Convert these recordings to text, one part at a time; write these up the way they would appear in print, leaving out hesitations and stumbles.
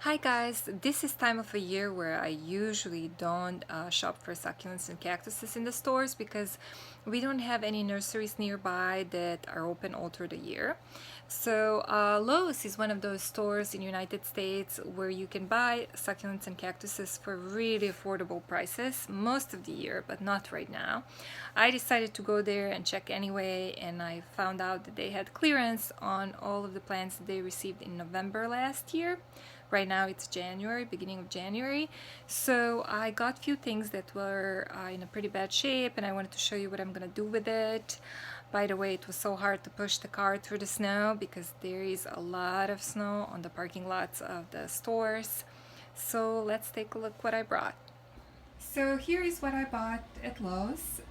Hi guys, this is time of a year where I usually don't shop for succulents and cactuses in the stores because we don't have any nurseries nearby that are open all through the year. So Lowe's is one of those stores in the United States where you can buy succulents and cactuses for really affordable prices most of the year, but not right now. I decided to go there and check anyway, and I found out that they had clearance on all of the plants that they received in November last year. Right now it's January, beginning of January. So I got a few things that were in a pretty bad shape, and I wanted to show you what I'm gonna do with it. By the way, it was so hard to push the car through the snow because there is a lot of snow on the parking lots of the stores. So let's take a look what I brought. So here is what I bought at Lowe's.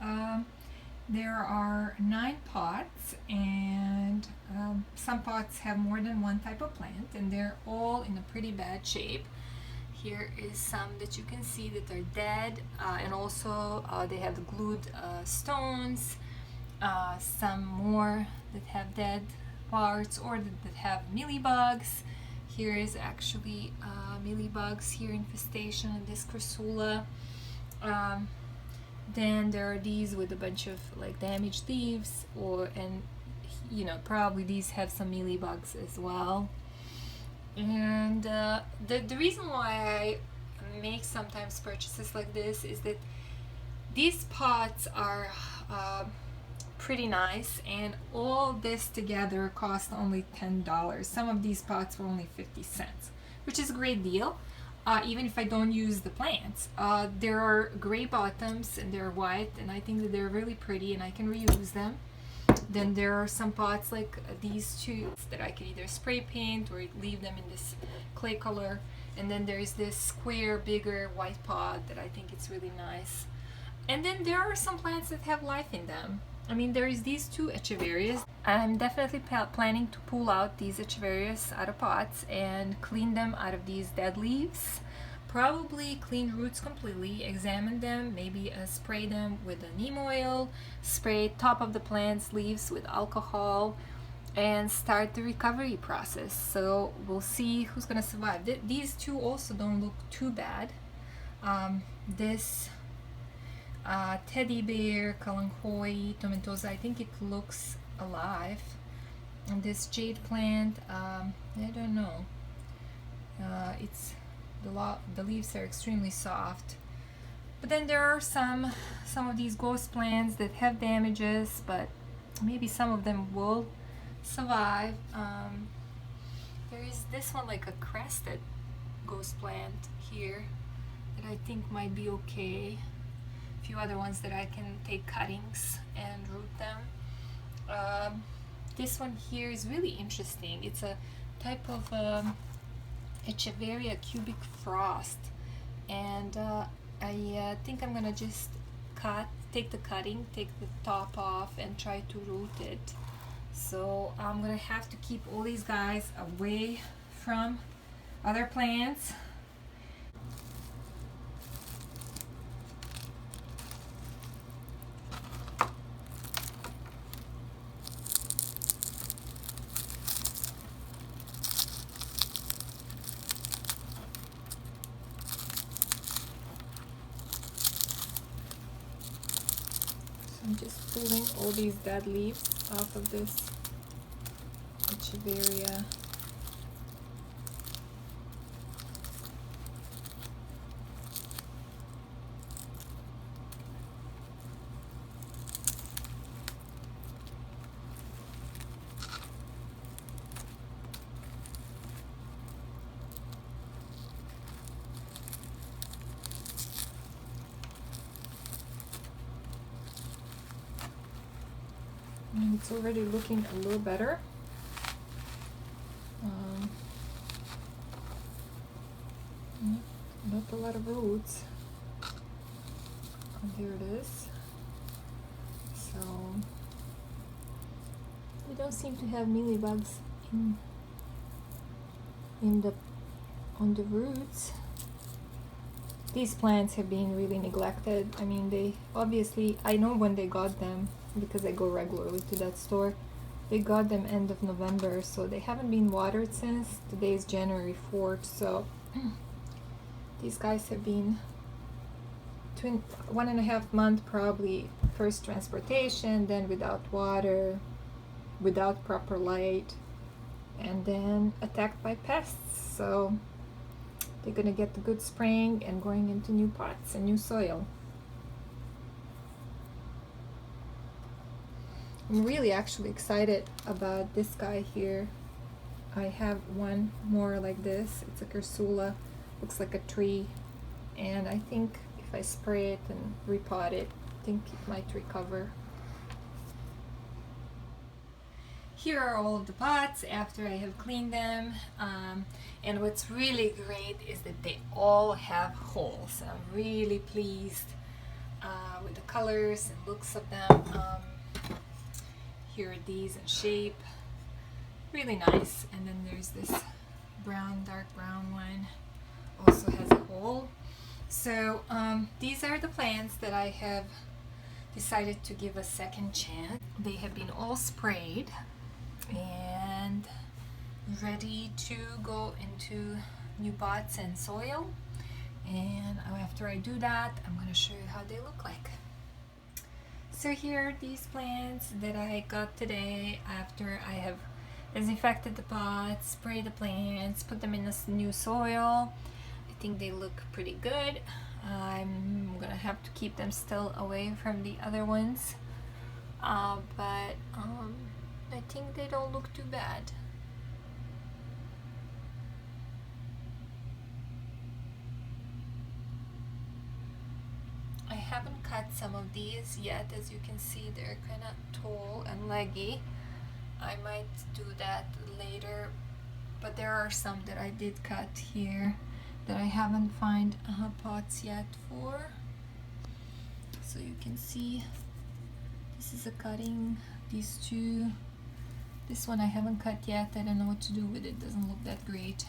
There are 9 pots, and some pots have more than one type of plant, and they're all in a pretty bad shape. Here is some that you can see that are dead, and also they have glued stones. Some more that have dead parts or that have mealybugs. Here is actually mealybugs here, infestation in this crassula. Then there are these with a bunch of like damaged leaves, and probably these have some mealybugs as well. And the reason why I make sometimes purchases like this is that these pots are pretty nice, and all this together cost only $10. Some of these pots were only 50 cents, which is a great deal. Even if I don't use the plants. There are gray bottoms and they're white, and I think that they're really pretty and I can reuse them. Then there are some pots like these two that I can either spray paint or leave them in this clay color. And then there's this square, bigger white pot that I think it's really nice. And then there are some plants that have life in them. I mean, there is these 2 echeverias. I'm definitely planning to pull out these echeverias out of pots and clean them out of these dead leaves. Probably clean roots completely, examine them, maybe spray them with a neem oil, spray top of the plant's leaves with alcohol, and start the recovery process. So we'll see who's gonna survive. These 2 also don't look too bad. This teddy bear, kalanchoe, tomentosa, I think it looks alive. And this jade plant, I don't know. It's the leaves are extremely soft. But then there are some of these ghost plants that have damages, but maybe some of them will survive. There is this one, like a crested ghost plant here, that I think might be okay. Few other ones that I can take cuttings and root them. This one here is really interesting. It's a type of Echeveria cubic frost, and I think I'm gonna just take the top off and try to root it. So I'm gonna have to keep all these guys away from other plants. I'm just pulling all these dead leaves off of this echeveria. And it's already looking a little better. Not a lot of roots. And here it is. So we don't seem to have mealybugs on the roots. These plants have been really neglected. I mean, they obviously, I know when they got them because I go regularly to that store. They got them end of November, so they haven't been watered since. Today is January 4th, so These guys have been 1.5 months probably, first transportation, then without water, without proper light, and then attacked by pests. So they're gonna get the good spring and going into new pots and new soil. I'm really actually excited about this guy here. I have one more like this. It's a Cursula, looks like a tree, and I think if I spray it and repot it, I think it might recover. Here are all of the pots after I have cleaned them, and what's really great is that they all have holes. I'm really pleased with the colors and looks of them. Here are these in shape, really nice. And then there's this brown, dark brown one, also has a hole. So these are the plants that I have decided to give a second chance. They have been all sprayed and ready to go into new pots and soil. And after I do that, I'm going to show you how they look like. So here are these plants that I got today after I have disinfected the pots, sprayed the plants, put them in this new soil. I think they look pretty good. I'm gonna have to keep them still away from the other ones, but I think they don't look too bad. I haven't cut some of these yet. As you can see, they're kind of tall and leggy. I might do that later, but there are some that I did cut here that I haven't found pots yet for. So you can see this is a cutting. These two, this one I haven't cut yet. I don't know what to do with it. Doesn't look that great.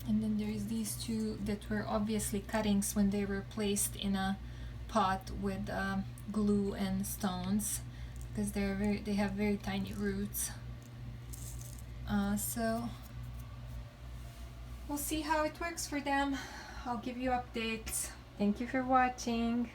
And then there's these two that were obviously cuttings when they were placed in a pot with glue and stones, because they have very tiny roots. So we'll see how it works for them. I'll give you updates. Thank you for watching.